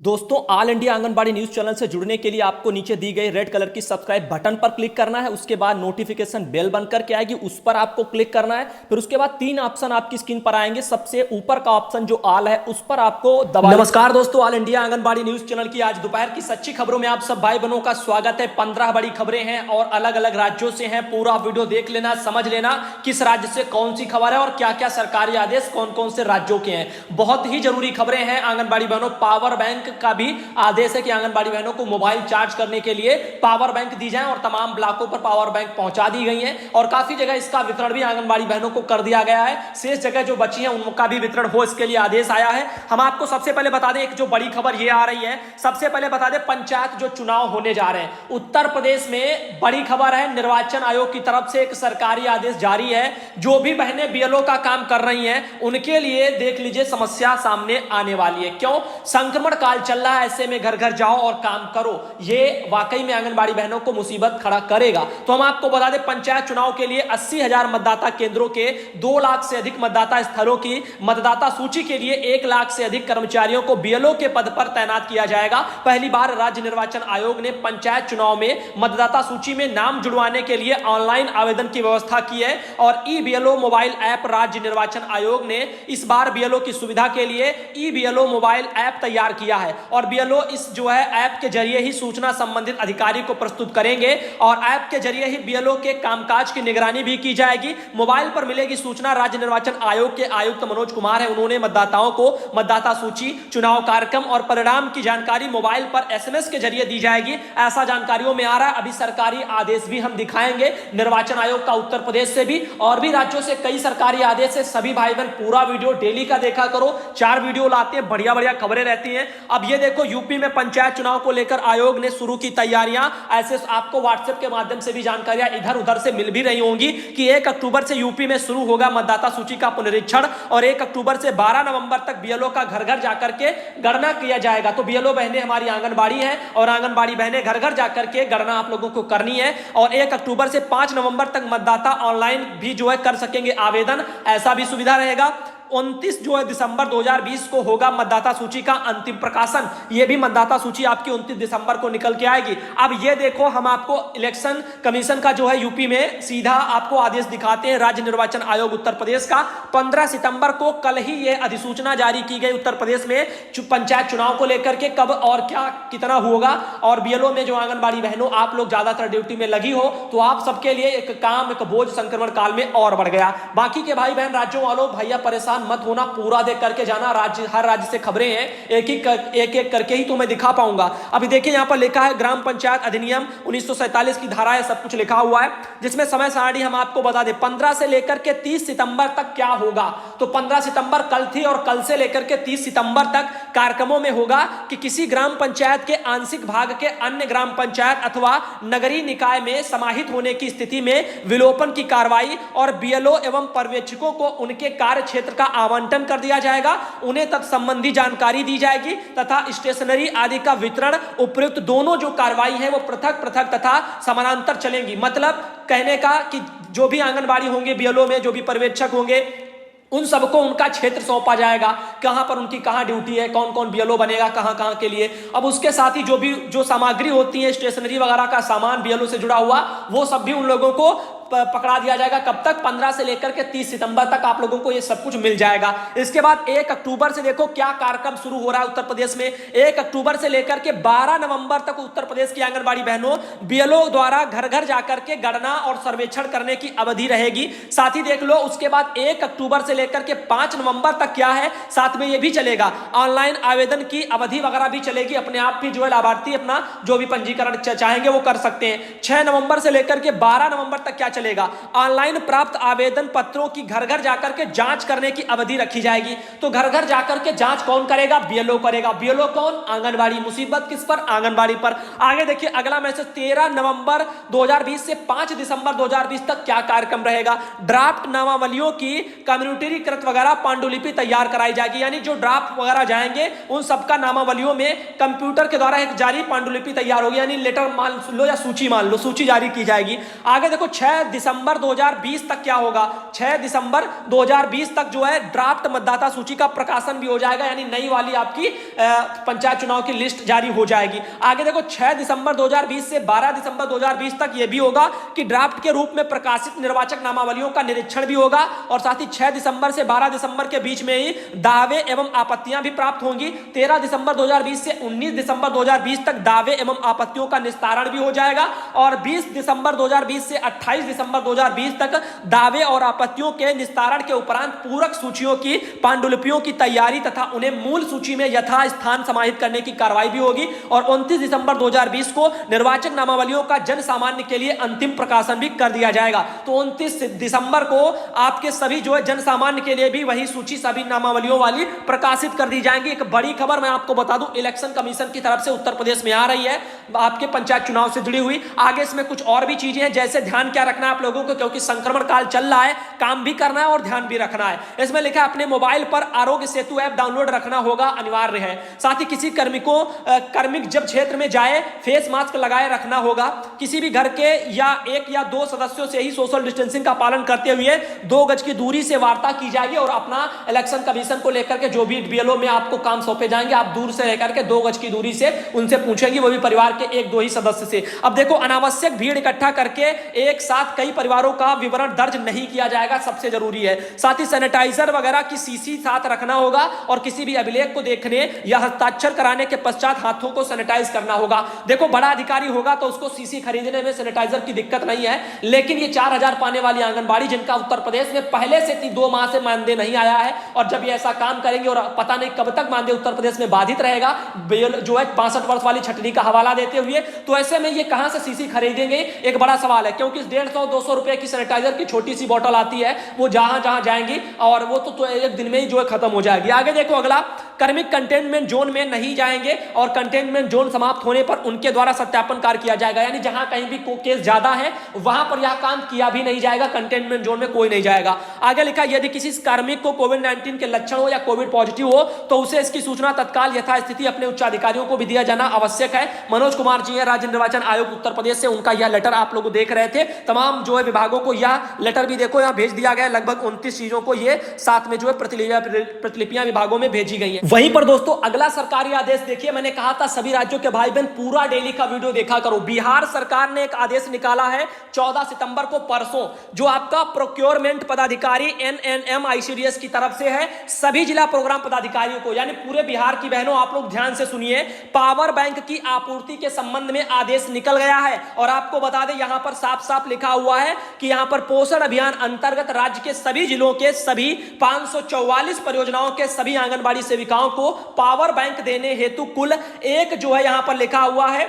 दोस्तों, all India anganwadi news channel से जुड़ने के लिए आपको नीचे दी गई रेड कलर की सब्सक्राइब बटन पर क्लिक करना है। उसके बाद नोटिफिकेशन बेल बनकर के आएगी, उस पर आपको क्लिक करना है। फिर उसके बाद तीन ऑप्शन आपकी स्क्रीन पर आएंगे। सबसे ऊपर का ऑप्शन जो ऑल है उस पर आपको दबा। नमस्कार दोस्तों, all India anganwadi news channel की आज दोपहर की सच्ची खबरों में आप सब भाई बहनों का स्वागत है। 15 बड़ी खबरें हैं और अलग अलग राज्यों से हैं। पूरा वीडियो देख लेना, समझ लेना किस राज्य से कौन सी खबर है और क्या क्या सरकारी आदेश कौन कौन से राज्यों के हैं। बहुत ही जरूरी खबरें हैं आंगनबाड़ी बहनों। पावर बैंक का भी आदेश है कि आंगनबाड़ी बहनों को मोबाइल चार्ज करने के लिए पावर बैंक दी जाए और तमाम ब्लॉकों पर पावर बैंक पहुंचा दी गई है और काफी जगह इसका वितरण भी आंगनबाड़ी बहनों को कर दिया गया है। शेष जगह जो बची है उनका भी वितरण हो, इसके लिए आदेश आया है। हम आपको सबसे पहले बता दें, एक जो बड़ी खबर ये आ रही है, सबसे पहले बता दें पंचायत जो चुनाव होने जा रहे हैं उत्तर प्रदेश में, बड़ी खबर है। निर्वाचन आयोग की तरफ से एक सरकारी आदेश जारी है। जो भी बहनें बीएलओ का काम कर रही हैं उनके लिए देख लीजिए समस्या सामने आने वाली है। क्यों? संक्रमण काल चल रहा है, ऐसे में घर घर जाओ और काम करो, ये वाकई में आंगनबाड़ी बहनों को मुसीबत खड़ा करेगा। तो हम आपको बता दें, पंचायत चुनाव के लिए 80,000 मतदाता केंद्रों के 2 लाख से अधिक मतदाता स्थलों की मतदाता सूची के लिए 1 लाख से अधिक कर्मचारियों को बीएलओ के पद पर तैनात किया जाएगा। पहली बार राज्य निर्वाचन आयोग ने पंचायत चुनाव में मतदाता सूची में नाम जुड़वाने के लिए ऑनलाइन आवेदन की व्यवस्था की है और ई बीएलओ मोबाइल ऐप राज्य निर्वाचन आयोग ने इस बार बीएलओ की सुविधा के लिए ई बीएलओ मोबाइल ऐप तैयार किया है और बीएलओ इस जो है ऐप के जरिए ही सूचना संबंधित अधिकारी को प्रस्तुत करेंगे और ऐप के जरिए ही बीएलओ के कामकाज की निगरानी भी की जाएगी। मोबाइल पर मिलेगी सूचना। राज्य निर्वाचन आयोग के आयुक्त मनोज कुमार है, उन्होंने मतदाताओं को मतदाता सूची, चुनाव कार्यक्रम और परिणाम की जानकारी मोबाइल पर एसएमएस के जरिए दी जाएगी, ऐसा जानकारियों में आ रहा है। अभी सरकारी आदेश भी हम दिखाएंगे निर्वाचन आयोग का उत्तर प्रदेश से भी, और भी राज्यों से कई सरकारी आदेश है। सभी भाई बहन पूरा वीडियो डेली का देखा करो, 4 वीडियो लाते हैं, बढ़िया बढ़िया खबरें रहती हैं। अब ये देखो, यूपी में पंचायत चुनाव को लेकर आयोग ने शुरू की तैयारियां। ऐसे आपको व्हाट्सएप के माध्यम से भी जानकारियां इधर उधर से मिल भी रही होंगी कि 1 अक्टूबर से यूपी में शुरू होगा मतदाता सूची का पुनरीक्षण और 1 अक्टूबर से 12 नवंबर तक बीएलओ का घर घर जाकर के गणना किया जाएगा। तो बीएलओ बहनें हमारी आंगनबाड़ी हैं और आंगनबाड़ी बहनें घर घर जाकर के गणना आप लोगों को करनी है और 1 अक्टूबर से 5 नवंबर तक मतदाता ऑनलाइन भी जो है कर सकेंगे आवेदन, ऐसा भी सुविधा रहेगा। 29 जो है दिसंबर 2020 को होगा मतदाता सूची का अंतिम प्रकाशन। ये भी मतदाता सूची आपकी 29 दिसंबर को निकल के आएगी। अब ये देखो, हम आपको इलेक्शन कमीशन का जो है यूपी में सीधा आपको आदेश दिखाते हैं। राज्य निर्वाचन आयोग उत्तर प्रदेश का 15 सितंबर को कल ही ये अधिसूचना जारी की गई उत्तर प्रदेश में पंचायत चुनाव को लेकर के, कब और क्या कितना होगा। और बीएलओ में जो आंगनबाड़ी बहनों आप लोग ज्यादातर ड्यूटी में लगी हो तो आप सबके लिए एक काम, एक बोझ संक्रमण काल में और बढ़ गया। बाकी के भाई बहन राज्यों वालों, भैया परेशान मत होना, पूरा देख करके जाना। राज्य, हर राज्य से खबरें हैं, एक करके ही तो मैं दिखा पाऊंगा। अभी देखिए यहां पर लिखा है ग्राम पंचायत अधिनियम 1947 की धारा है, सब कुछ लिखा हुआ है, जिसमें समय सारणी हम आपको बता दें 15 से लेकर के 30 सितंबर तक क्या होगा। तो 15 सितंबर कल थी और कल से लेकर के 30 सितंबर तक कार्यक्रमों में होगा कि किसी ग्राम पंचायत के आंशिक भाग के अन्य ग्राम पंचायत अथवा नगरीय निकाय में समाहित होने की स्थिति में विलोपन की कार्रवाई और बीएलओ एवं पर्यवेक्षकों को उनके कार्य क्षेत्र का आवंटन कर दिया जाएगा। उन्हें तत्संबंधी जानकारी दी जाएगी तथा स्टेशनरी आदि का वितरण, उपयुक्त दोनों जो कार्रवाई है वो पृथक पृथक तथा समानांतर चलेंगी। मतलब कहने का कि जो भी आंगनबाड़ी होंगे बीएलओ में, जो भी पर्यवेक्षक होंगे, उन सबको उनका क्षेत्र सौंपा जाएगा, कहां पर उनकी कहां ड्यूटी है, कौन कौन बीएलओ बनेगा कहां कहां के लिए। अब उसके साथ ही जो सामग्री होती है, स्टेशनरी वगैरह का सामान बीएलओ से जुड़ा हुआ, वो सब भी उन लोगों को पकड़ा दिया जाएगा। कब तक? 15 से लेकर के 30 सितंबर तक आप लोगों को ये सब कुछ मिल जाएगा। इसके बाद 1 अक्टूबर से देखो क्या कार्यक्रम शुरू हो रहा है उत्तर प्रदेश में। 1 अक्टूबर से लेकर के 12 नवंबर तक उत्तर प्रदेश की आंगनबाड़ी बहनों बीएलओ द्वारा घर घर जाकर के गणना और सर्वेक्षण करने की अवधि रहेगी। साथ ही देख लो, उसके बाद 1 अक्टूबर से लेकर के 5 नवंबर तक क्या है, साथ में ये भी चलेगा, ऑनलाइन आवेदन की अवधि वगैरह भी चलेगी। अपने आप भी जो है लाभार्थी अपना जो भी पंजीकरण चाहेंगे वो कर सकते हैं। 6 नवंबर से लेकर के 12 नवंबर तक क्या चलेगा, ऑनलाइन प्राप्त आवेदन पत्रों की घर घर जाकर के जांच करने की अवधि रखी जाएगी। तो घर घर जाकर के जांच कौन करेगा? बीएलओ करेगा। बीएलओ कौन? आंगनबाड़ी। मुसीबत किस पर? आंगनबाड़ी पर। आगे देखिए अगला मैसेज, 13 नवंबर 2020 से 5 दिसंबर 2020 तक क्या कार्यक्रम रहेगा। ड्राफ्ट नामावलियों की कम्प्यूटरीकृत वगैरह पांडुलिपि तैयार कराई जाएगी, यानी जो ड्राफ्ट वगैरह जाएंगे उन सबका नामावलियों में कंप्यूटर के द्वारा एक जारी पांडुलिपि तैयार होगी, यानी लेटर मान लो या सूची मान लो, सूची जारी की जाएगी। आगे देखो 6 दिसंबर 2020 तक क्या होगा, 6 दिसंबर 2020 तक जो है ड्राफ्ट मतदाता सूची का प्रकाशन भी हो जाएगा, यानी नई वाली आपकी पंचायत चुनाव की लिस्ट जारी हो जाएगी। आगे देखो 6 दिसंबर 2020 से 12 दिसंबर 2020 तक यह भी होगा कि ड्राफ्ट के रूप में प्रकाशित निर्वाचक नामावलियों का निरीक्षण भी होगा, और साथ ही 6 दिसंबर से 12 दिसंबर के बीच में ही दावे एवं आपत्तियां भी प्राप्त होंगी। 13 दिसंबर 2020 से 19 दिसंबर 2020 तक दावे एवं आपत्तियों का निस्तारण भी हो जाएगा, और 20 दिसंबर 2020 से 28 दिसंबर 2020 तक दावे और आपत्तियों के निस्तारण के उपरांत पूरक सूचियों की पांडुलिपियों की तैयारी तथा उन्हें मूल सूची में यथास्थान समाहित करने की कार्रवाई भी होगी, और 29 दिसंबर 2020 को निर्वाचक नामावलियों का जन सामान्य के लिए अंतिम प्रकाशन भी कर दिया जाएगा। तो 29 दिसंबर को आपके सभी जो है जन सामान्य के लिए भी वही सूची सभी नामावलियों वाली प्रकाशित कर दी जाएंगी। एक बड़ी खबर मैं आपको बता दूं, इलेक्शन कमीशन की तरफ से उत्तर प्रदेश में आ रही है आपके पंचायत चुनाव से जुड़ी हुई। आगे इसमें कुछ और भी चीजें हैं, जैसे ध्यान क्या रखना है आप लोगों को, क्योंकि संक्रमण काल चल रहा है, काम भी करना है और ध्यान भी रखना है। इसमें लिखा है अपने मोबाइल पर आरोग्य सेतु ऐप डाउनलोड रखना होगा, अनिवार्य है। साथ ही किसी कार्मिक जब क्षेत्र में जाए फेस मास्क लगाए रखना होगा। किसी भी घर के या 1 या 2 सदस्यों से ही सोशल डिस्टेंसिंग का पालन करते हुए 2 गज की दूरी से वार्ता की जाएगी, और अपना इलेक्शन कमीशन को लेकर के जो भी बीएलओ में आपको काम सौंपे जाएंगे आप दूर से लेकर के 2 गज की दूरी से उनसे पूछेंगे, वो भी परिवार के 1-2 ही सदस्य से। अब देखो अनावश्यक भीड़ इकट्ठा करके एक साथ कई परिवारों का विवरण दर्ज नहीं किया जाएगा, सबसे जरूरी है। साथ ही सैनिटाइजर वगैरह की सीसी साथ रखना होगा, और किसी भी अभिलेख को देखने या हस्ताक्षर कराने के पश्चात हाथों को सैनिटाइज करना होगा। देखो बड़ा अधिकारी होगा तो उसको सीसी खरीदने में सैनिटाइजर की दिक्कत नहीं है, लेकिन ये 4000 पाने वाली आंगनबाड़ी जिनका उत्तर प्रदेश में पहले से 2 माह से मानदेय नहीं आया है, और जब ये ऐसा काम करेंगे और पता नहीं कब तक मानदेय उत्तर प्रदेश में बाधित रहेगा, जो है 65 वर्ष वाली छटनी का हवाला देते हुए, तो ऐसे में ये कहां से सीसी खरीदेंगे, एक बड़ा सवाल है। क्योंकि 150-200 रुपए की सैनिटाइजर की छोटी सी बोतल आती है, वो जहां जहां जाएंगी और वो तो एक दिन में ही जो है खत्म हो जाएगी। आगे देखो अगला, कार्मिक कंटेनमेंट जोन में नहीं जाएंगे, और कंटेनमेंट जोन समाप्त होने पर उनके द्वारा सत्यापन कार्य किया जाएगा, यानी जहां कहीं भी केस ज्यादा है वहां पर यह काम किया भी नहीं जाएगा, कंटेनमेंट जोन में कोई नहीं जाएगा। आगे लिखा, यदि किसी कार्मिक को कोविड-19 के लक्षण हो या कोविड पॉजिटिव हो तो उसे इसकी सूचना तत्काल यथास्थिति अपने उच्च अधिकारियों को भी दिया जाना आवश्यक है। मनोज कुमार जी है, राज्य निर्वाचन आयोग उत्तर प्रदेश से, उनका यह लेटर आप लोग देख रहे थे। तमाम जो है विभागों को यह लेटर भी देखो यहां भेज दिया गया, लगभग 29 चीजों को ये साथ में जो है प्रतिलिपियां विभागों में भेजी गई हैं। वहीं पर दोस्तों अगला सरकारी आदेश देखिए, मैंने कहा था सभी राज्यों के भाई बहन पूरा डेली का वीडियो देखा करो। बिहार सरकार ने एक आदेश निकाला है 14 सितंबर को, परसों, जो आपका प्रोक्योरमेंट पदाधिकारी NNM ICDS की तरफ से है सभी जिला प्रोग्राम पदाधिकारियों को, यानी पूरे बिहार की बहनों आप लोग ध्यान से सुनिए, पावर बैंक की आपूर्ति के संबंध में आदेश निकल गया है। और आपको बता दें यहां पर साफ साफ लिखा हुआ है कि यहां पर पोषण अभियान अंतर्गत राज्य के सभी जिलों के सभी 544 परियोजनाओं के सभी आंगनबाड़ी सेविकाओं को पावर बैंक देने हेतु कुल एक जो है यहां पर लिखा हुआ है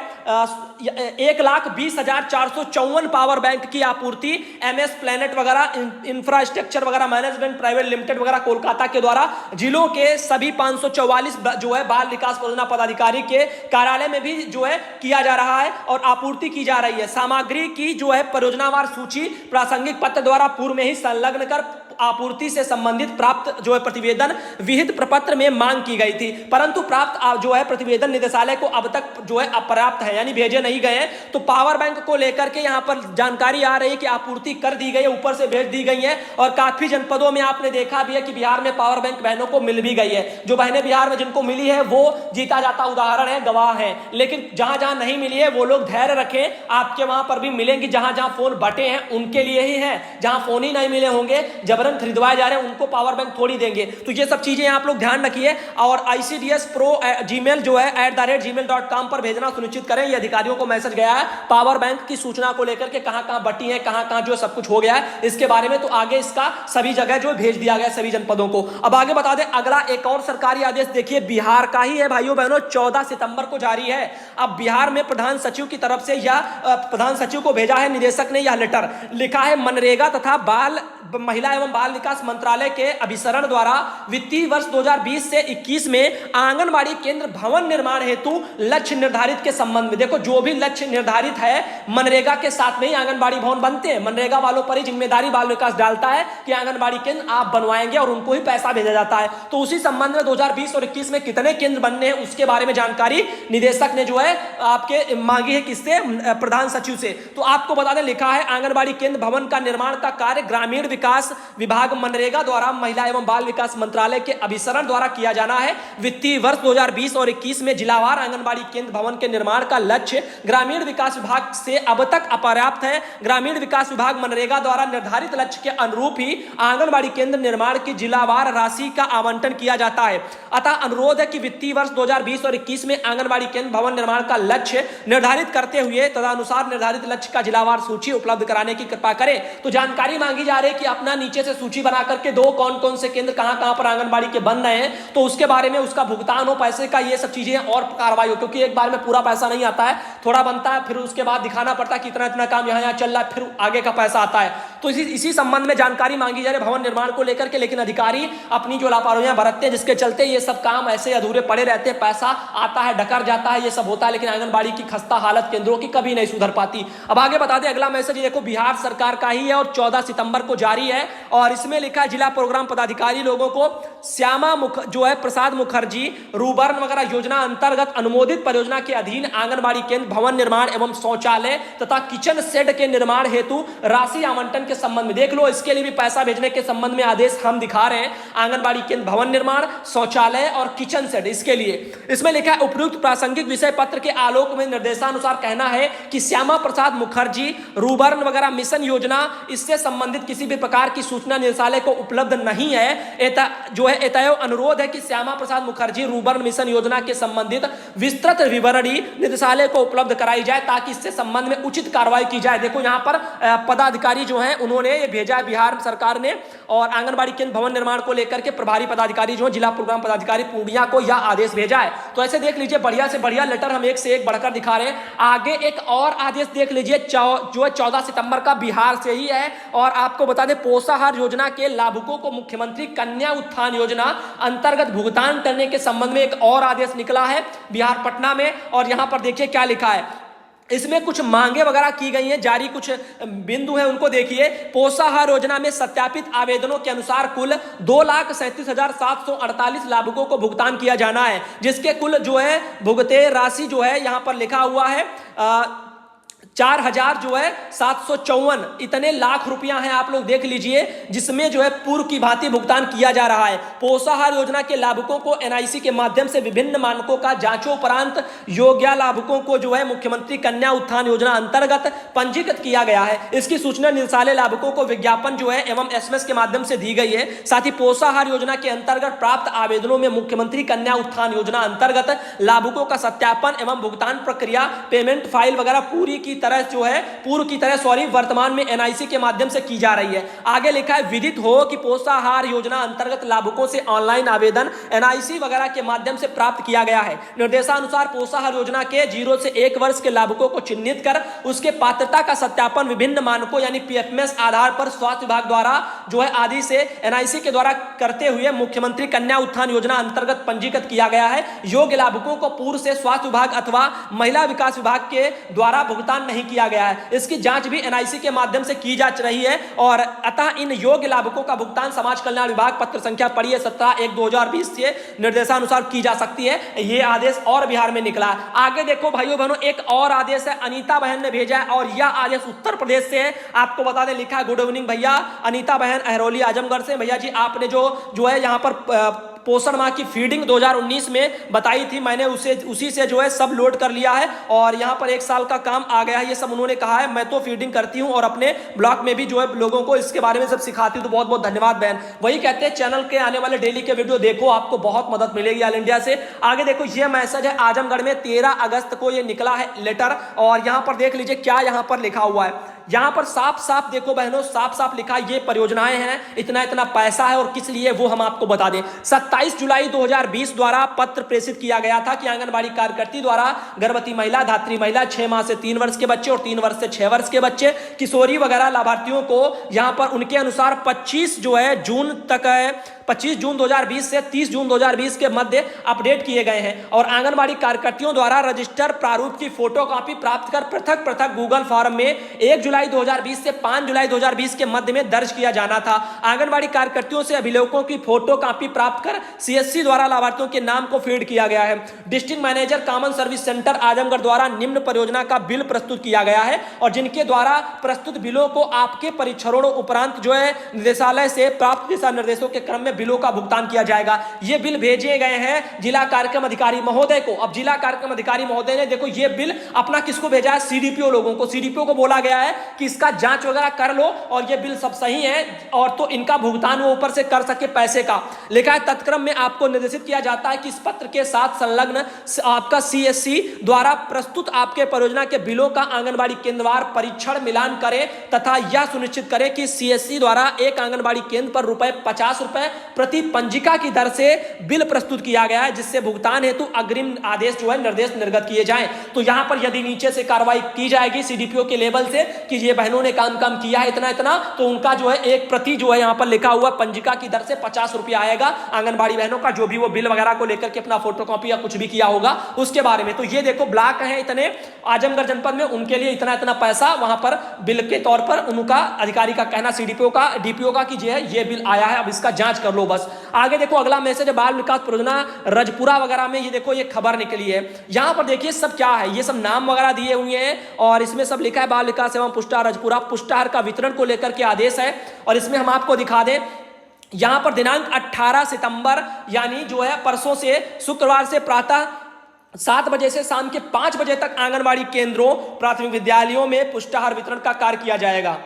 1,20,454 पावर बैंक की आपूर्ति MS प्लैनेट वगैरह इंफ्रास्ट्रक्चर वगैरह मैनेजमेंट प्राइवेट लिमिटेड वगैरह कोलकाता के द्वारा जिलों के सभी 544 जो है बाल विकास परियोजना पदाधिकारी के कार्यालय में भी जो है किया जा रहा है और आपूर्ति की जा रही है। सामग्री की जो है परियोजनावार सूची प्रासंगिक पत्र द्वारा पूर्व में ही संलग्न कर आपूर्ति से संबंधित प्राप्त जो है प्रतिवेदन विहित प्रपत्र में मांग की गई थी, परंतु प्राप्त जो है प्रतिवेदन निदेशालय को अब तक जो है अपर्याप्त है, यानी भेजे नहीं गए हैं। तो पावर बैंक को लेकर के यहां पर जानकारी आ रही है कि आपूर्ति कर दी गई है, ऊपर से भेज दी गई है, और काफी जनपदों में आपने देखा भी है कि बिहार में पावर बैंक बहनों को मिल भी गई है। जो बहनें बिहार में जिनको मिली है वो जीता जाता उदाहरण है, गवाह है। लेकिन जहां जहां नहीं मिली है वो लोग धैर्य रखें, आपके वहां पर भी मिलेंगी। जहां जहां फोन बटे हैं उनके लिए ही है, जहां फोन ही नहीं मिले होंगे जबरन खरीदवाए जा रहे हैं उनको पावर बैंक थोड़ी देंगे। तो ये सब चीजें आप लोग ध्यान रखिए, और ICDS Pro जीमेल जो है @gmail.com पर भेजना सुनिश्चित करें। ये अधिकारियों को मैसेज गया है पावर बैंक की सूचना को लेकर के, कहां कहां बटी है, कहां कहां जो सब कुछ हो गया है इसके बारे में। तो आगे इसका सभी जगह जो भेज दिया गया सभी जनपदों को। अब आगे बता दें अगला एक और सरकारी आदेश देखिए, बिहार का ही है भाइयों बहनों, 14 सितंबर को जारी है। अब बिहार में प्रधान सचिव की तरफ से या प्रधान सचिव को भेजा है निदेशक ने यह लेटर, लिखा है मनरेगा तथा बाल महिला एवं बाल विकास मंत्रालय के अभिसरण द्वारा वित्तीय वर्ष 2020 से 21 में आंगनबाड़ी केंद्र भवन निर्माण हेतु लक्ष्य निर्धारित के संबंध में, देखो जो भी लक्ष्य निर्धारित है मनरेगा के साथ में ही आंगनबाड़ी भवन बनते हैं। मनरेगा वालों पर ही जिम्मेदारी बाल विकास डालता है कि आंगनबाड़ी केंद्र आप बनवाएंगे और उनको ही पैसा भेजा जाता है। तो उसी संबंध में 2020 और 21 में कितने केंद्र बनने हैं उसके बारे में जानकारी निदेशक ने जो है आपके मांगी है, किससे? प्रधान सचिव से। तो आपको बता दें, लिखा है आंगनबाड़ी केंद्र भवन का निर्माण का कार्य ग्रामीण विकास विभाग मनरेगा द्वारा महिला एवं बाल विकास मंत्रालय के अभिसरण द्वारा किया जाना है। वित्तीय वर्ष 2020 और 21 में जिलावार आंगनबाड़ी केंद्र भवन के निर्माण का लक्ष्य ग्रामीण विकास विभाग से अब तक अपर्याप्त है। ग्रामीण विकास विभाग मनरेगा द्वारा निर्धारित लक्ष्य के अनुरूप ही आंगनबाड़ी केंद्र निर्माण की जिलावार राशि का आवंटन किया जाता है। अतः अनुरोध है कि वित्तीय वर्ष 2020 और 21 में आंगनबाड़ी केंद्र भवन निर्माण का लक्ष्य निर्धारित करते हुए तदनुसार निर्धारित लक्ष्य का जिलावार सूची उपलब्ध कराने की कृपा करें। तो जानकारी मांगी जा रही है कि अपना नीचे से सूची बना करके दो कौन कौन से केंद्र कहां पर आंगनबाड़ी के बन रहे हैं, तो उसके बारे में उसका भुगतान हो पैसे का, ये सब चीजें और कार्रवाई हो, क्योंकि एक बार में पूरा पैसा नहीं आता है, थोड़ा बनता है, फिर उसके बाद दिखाना पड़ता है कि इतना इतना काम यहाँ चल रहा है, फिर आगे का पैसा आता है। तो इसी संबंध में जानकारी मांगी जा रही है भवन निर्माण को लेकर के, लेकिन अधिकारी अपनी जो लापरवाहियां बरतते हैं जिसके चलते ये सब काम ऐसे अधूरे पड़े रहते हैं, पैसा आता है डकर जाता है, ये सब होता है, लेकिन आंगनबाड़ी की खस्ता हालत केंद्रों की कभी नहीं सुधर पाती। अब आगे बता दें, अगला मैसेज देखो बिहार सरकार का ही है और 14 सितंबर को जारी है, और इसमें लिखा है जिला प्रोग्राम पदाधिकारी लोगों को श्यामा प्रसाद मुखर्जी रूबर्न वगैरह योजना अंतर्गत अनुमोदित परियोजना के अधीन आंगनबाड़ी केंद्र भवन निर्माण एवं शौचालय तथा किचन शेड के निर्माण हेतु राशि आवंटन के संबंध में, देख लो इसके लिए भी पैसा भेजने के संबंध में आदेश हम दिखा रहे हैं। आंगनबाड़ी केंद्र भवन निर्माण, शौचालय और किचन शेड, इसके लिए इसमें लिखा है उपयुक्त प्रासंगिक विषय पत्र के आलोक में निर्देशानुसार कहना है कि श्यामा प्रसाद मुखर्जी रूबर्न वगैरह मिशन योजना इससे संबंधित किसी भी प्रकार की सूचना निदेशालय को उपलब्ध नहीं है। एतयो अनुरोध है कि श्यामा प्रसाद मुखर्जी रूबर्न मिशन योजना के संबंधित विस्तृत विवरणी निदेशालय को उपलब्ध कराई जाए ताकि इससे संबंध में उचित कार्रवाई की जाए। देखो यहाँ पर पदाधिकारी जो हैं उन्होंने ये भेजा है बिहार सरकार ने, और आंगनबाड़ी केंद्र भवन निर्माण को लेकर के प्रभारी पदाधिकारी जो जिला प्रोग्राम पदाधिकारी पूर्णिया को यह आदेश भेजा है। तो ऐसे देख लीजिए बढ़िया से बढ़िया लेटर हम एक से एक बढ़कर दिखा रहे हैं। आगे एक और आदेश देख लीजिए जो 14 सितंबर का बिहार से ही है, और आपको बता दें पोषाहार योजना के लाभुकों को मुख्यमंत्री कन्या उत्थान योजना अंतर्गत भुगतान करने के संबंध में एक और आदेश निकला है बिहार पटना में। और यहां पर देखिए क्या लिखा है, इसमें कुछ मांगे वगैरह की गई हैं, जारी कुछ बिंदु हैं उनको देखिए। पोषाहार योजना में सत्यापित आवेदनों के अनुसार कुल 2,37,748 लाभुकों को भुगतान किया जाना है, जिसके कुल जो है भुगते राशि जो है यहां पर लिखा हुआ है 4,754 इतने लाख रुपया हैं, आप लोग देख लीजिए, जिसमें जो है पूर्व की भांति भुगतान किया जा रहा है। पोषाहार योजना के लाभुकों को एनआईसी के माध्यम से विभिन्न मानकों का जांचोपरांत योग्य लाभुकों को जो है मुख्यमंत्री कन्या उत्थान योजना अंतर्गत पंजीकृत किया गया है। इसकी सूचना निदेशालय लाभुकों को विज्ञापन जो है एवं एसएमएस के माध्यम से दी गई है। साथ ही पोषाहार योजना के अंतर्गत प्राप्त आवेदनों में मुख्यमंत्री कन्या उत्थान योजना अंतर्गत लाभुकों का सत्यापन एवं भुगतान प्रक्रिया, पेमेंट फाइल वगैरह पूर्व की तरह वर्तमान में एनआईसी के माध्यम से की जा रही है। आगे लिखा है विदित हो कि पोषाहार योजना अंतर्गत लाभुकों से ऑनलाइन आवेदन एनआईसी वगैरह के माध्यम से प्राप्त किया गया है। निर्देशानुसार पोषाहार योजना के 0 से 1 वर्ष के लाभुकों को चिन्हित कर उसके पात्रता का सत्यापन विभिन्न मानकों यानी पीएफएमएस आधार पर स्वास्थ्य विभाग द्वारा जो है आदि से एनआईसी के द्वारा करते हुए मुख्यमंत्री कन्या उत्थान योजना अंतर्गत पंजीकृत किया गया है। योग्य लाभुकों को पूर्व से स्वास्थ्य विभाग अथवा महिला विकास विभाग के द्वारा भुगतान नहीं किया गया है। इसकी जांच भी एनआईसी के माध्यम से की जा रही है, और अतः इन योग्य लाभुकों का भुगतान समाज कल्याण विभाग पत्र संख्या पढ़िए 17/1/2020 से निर्देशानुसार की जा सकती है। यह आदेश और बिहार में निकला। आगे देखो भाइयों बहनों, एक और आदेश है अनीता बहन ने भेजा है, और यह आदेश उत्तर प्रदेश से है। आपको बता दें, लिखा है गुड इवनिंग भैया, अनीता बहन अहरौली आजमगढ़ से। भैया जी आपने जो है यहाँ पर पोषण माह की फीडिंग 2019 में बताई थी, मैंने उसी से जो है सब लोड कर लिया है, और यहाँ पर 1 साल का काम आ गया है। ये सब उन्होंने कहा है। मैं तो फीडिंग करती हूँ और अपने ब्लॉग में भी जो है लोगों को इसके बारे में सब सिखाती हूँ, तो बहुत बहुत धन्यवाद बहन। वही कहते हैं चैनल के आने वाले डेली के वीडियो देखो, आपको बहुत मदद मिलेगी ऑल इंडिया से। आगे देखो ये मैसेज है आजमगढ़ में 13 अगस्त को ये निकला है लेटर, और यहाँ पर देख लीजिए क्या यहाँ पर लिखा हुआ है। यहां पर साफ साफ देखो बहनों, साफ साफ लिखा ये परियोजनाएं हैं, इतना इतना पैसा है और किस लिए वो हम आपको बता दें। 27 जुलाई 2020 द्वारा पत्र प्रेषित किया गया था कि आंगनबाड़ी कार्यकर्ती द्वारा गर्भवती महिला, धात्री महिला, 6 माह से 3 वर्ष के बच्चे और 3 वर्ष से 6 वर्ष के बच्चे, किशोरी वगैरह लाभार्थियों को यहां पर उनके अनुसार 25 जो है जून तक है, 25 जून 2020 से 30 जून 2020 के मध्य अपडेट किए गए हैं। और आंगनबाड़ी कार्यकर्तियों द्वारा रजिस्टर प्रारूप की फोटोकॉपी प्राप्त कर पृथक पृथक गूगल फॉर्म में 1 जुलाई 2020 से 5 जुलाई 2020 के मध्य में दर्ज किया जाना था। आंगनबाड़ी कार्यकर्तियों से अभिलेखों की फोटोकॉपी प्राप्त कर सीएससी द्वारा लाभार्थियों के नाम को फीड किया गया है। District manager common service centre Azamgarh द्वारा निम्न परियोजना का बिल प्रस्तुत किया गया है और जिनके द्वारा प्रस्तुत बिलों को आपके परीक्षणों उपरांत जो है निदेशालय से प्राप्त दिशा निर्देशों के क्रम में बिलों का भुगतान किया जाएगा। ये बिल भेजे गए हैं जिला कार्यक्रम अधिकारी महोदय को। अब जिला कार्यक्रम अधिकारी महोदय ने देखो ये बिल अपना किसको भेजा है, सीडीपीओ लोगों को। सीडीपीओ को बोला गया है कि इसका जांच वगैरह कर लो और ये बिल सब सही है और तो इनका भुगतान वो ऊपर से कर सके पैसे का। लिखा है तत्क्रम में आपको निर्देशित किया जाता है कि इस पत्र के साथ संलग्न आपका सीएससी द्वारा प्रस्तुत आपके परियोजना के बिलों का आंगनबाड़ी केंद्रवार परीक्षण मिलान करें तथा यह सुनिश्चित करें कि सीएससी द्वारा एक आंगनबाड़ी केंद्र पर ₹50 प्रति पंजिका की दर से बिल प्रस्तुत किया गया है, जिससे भुगतान हेतु अग्रिम आदेश जो है निर्देश निर्गत किए जाएं। तो यहां पर यदि नीचे से कार्रवाई की जाएगी सीडीपीओ के लेवल से कि ये बहनों ने काम किया है इतना इतना, तो उनका जो है एक प्रति जो है यहां पर लिखा हुआ पंजिका की दर से ₹50 आएगा आंगनबाड़ी बहनों का, जो भी वो बिल वगैरह को लेकर के अपना फोटोकॉपी या कुछ भी किया होगा उसके बारे में। तो ये देखो ब्लॉक है इतने आजमगढ़ जनपद में, उनके लिए इतना इतना पैसा वहां पर बिल के तौर पर उनका अधिकारी का कहना सीडीपीओ का डीपीओ का कि ये बिल आया है, अब इसका जांच कर लो बस। आगे देखो अगला मैसेज है बाल विकास परियोजना रजपुरा वगैरह में, ये देखो ये खबर निकली है। यहां पर देखिए सब क्या है, ये सब नाम वगैरह दिए हुए हैं और इसमें सब लिखा है बाल विकास एवं पुष्टाहार रजपुरा। पुष्टाहार का वितरण को लेकर के आदेश है और इसमें हम आपको दिखा दें यहां पर दिनांक 18 सितंबर यानी जो है परसों से शुक्रवार से प्रातः 7 बजे से शाम के 5 बजे तक आंगनबाड़ी केंद्रों प्राथमिक विद्यालयों में पुष्टाहार वितरण का कार्य किया जाएगा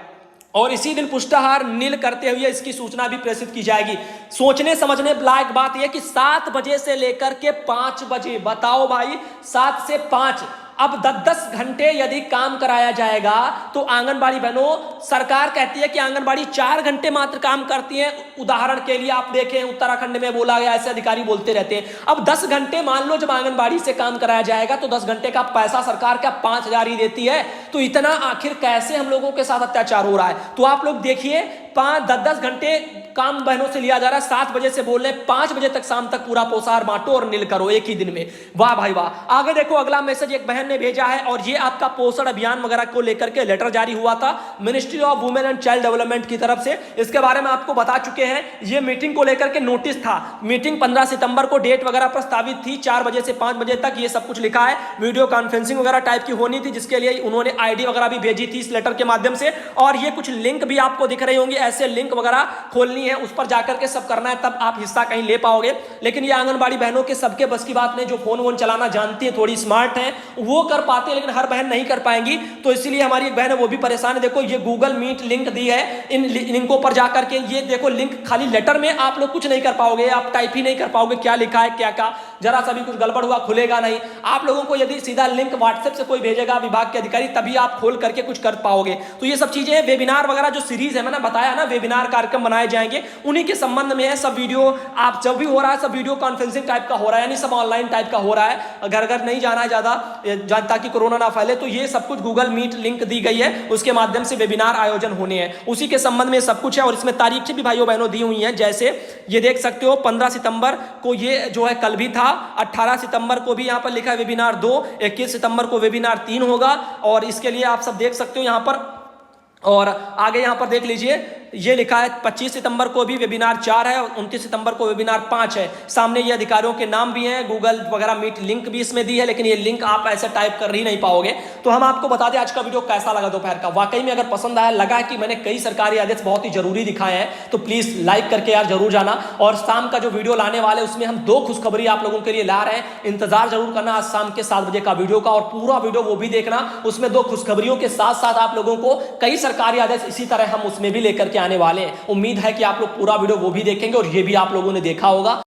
और इसी दिन पुष्टाहार नील करते हुए इसकी सूचना भी प्रेषित की जाएगी। सोचने समझने लायक बात यह कि 7 बजे से लेकर के 5 बजे, बताओ भाई 7 से 5, अब 10-10 घंटे यदि काम कराया जाएगा तो आंगनबाड़ी बहनों, सरकार कहती है कि आंगनबाड़ी 4 घंटे मात्र काम करती है। उदाहरण के लिए आप देखें उत्तराखंड में बोला गया, ऐसे अधिकारी बोलते रहते हैं। अब 10 घंटे मान लो जब आंगनबाड़ी से काम कराया जाएगा तो 10 घंटे का पैसा सरकार का 5,000 ही देती है, तो इतना आखिर कैसे हम लोगों के साथ अत्याचार हो रहा है। तो आप लोग देखिए 5-10 घंटे काम बहनों से लिया जा रहा है, 7 बजे से बोल रहे 5 बजे तक शाम तक पूरा पोषाहार बांटो और नील करो एक ही दिन में। वाह भाई वाह। आगे देखो अगला मैसेज एक बहन ने भेजा है और ये आपका पोषण अभियान वगैरह को लेकर के लेटर जारी हुआ था ministry of women and child development की तरफ से। इसके बारे में आपको बता चुके हैं, ये मीटिंग को लेकर के नोटिस था। मीटिंग 15 सितंबर को डेट वगैरह प्रस्तावित थी, 4 बजे से 5 बजे तक ये सब कुछ लिखा है। वीडियो कॉन्फ्रेंसिंग वगैरह टाइप की होनी थी, जिसके लिए उन्होंने आईडी वगैरह भी भेजी थी इस लेटर के माध्यम से। और ये कुछ लिंक भी आपको दिख रही होंगी, ऐसे लिंक वगैरह खोलनी है, उस पर जाकर के सब करना है, तब आप हिस्सा कहीं ले पाओगे। लेकिन ये आंगनबाड़ी बहनों के सबके बस की बात नहीं, जो फोन वोन चलाना जानती है, थोड़ी स्मार्ट है, वो कर पाते हैं, लेकिन हर बहन नहीं कर पाएंगी। तो इसीलिए हमारी एक बहन है वो भी परेशान है। देखो ये गूगल मीट लिंक दी है, इन लिंकों पर जाकर के ये देखो लिंक, खाली लेटर में आप लोग कुछ नहीं कर पाओगे, आप टाइप ही नहीं कर पाओगे क्या लिखा है क्या क्या, जरा सा भी कुछ गड़बड़ हुआ खुलेगा नहीं। आप लोगों को यदि सीधा लिंक व्हाट्सएप से कोई भेजेगा विभाग के अधिकारी, तभी आप खोल करके कुछ कर पाओगे। तो ये सब चीजें वेबिनार वगैरह जो सीरीज है मैंने बताया ना, वेबिनार कार्यक्रम बनाए जाएंगे, उन्हीं के संबंध में है। सब वीडियो आप जब भी हो रहा है, सब वीडियो कॉन्फ्रेंसिंग टाइप का हो रहा है, यानी सब ऑनलाइन टाइप का हो रहा है, घर घर नहीं जाना है ज्यादा, ताकि कोरोना ना फैले। तो ये सब कुछ गूगल मीट लिंक दी गई है, उसके माध्यम से वेबिनार आयोजन होने हैं, उसी के संबंध में सब कुछ है। और इसमें तारीख भी भाइयों बहनों दी हुई है, जैसे ये देख सकते हो 15 सितंबर को ये जो है कल भी था, 18 सितंबर को भी यहाँ पर लिखा है वेबिनार 2, 21 सितंबर को वेबिनार 3 होगा। और इसके लिए आप सब देख सकते हो यहाँ पर, और आगे यहाँ पर देख लीजिए ये लिखा है 25 सितंबर को भी वेबिनार 4 है और 29 सितंबर को वेबिनार 5 है। सामने ये अधिकारियों के नाम भी हैं, गूगल वगैरह मीट लिंक भी इसमें दी है, लेकिन ये लिंक आप ऐसे टाइप कर ही नहीं पाओगे। तो हम आपको बता दें आज का वीडियो कैसा लगा दोपहर का। वाकई में अगर पसंद आया, लगा कि मैंने कई सरकारी आदेश बहुत ही जरूरी दिखाए हैं, तो प्लीज लाइक करके यार जरूर जाना। और शाम का जो वीडियो लाने वाले उसमें हम 2 खुशखबरी आप लोगों के लिए ला रहे हैं, इंतजार जरूर करना आज शाम के 7 बजे का वीडियो का, और पूरा वीडियो वो भी देखना। उसमें 2 खुशखबरियों के साथ साथ आप लोगों को कई सरकारी आदेश इसी तरह हम उसमें भी लेकर के आने वाले हैं। उम्मीद है कि आप लोग पूरा वीडियो वो भी देखेंगे और ये भी आप लोगों ने देखा होगा।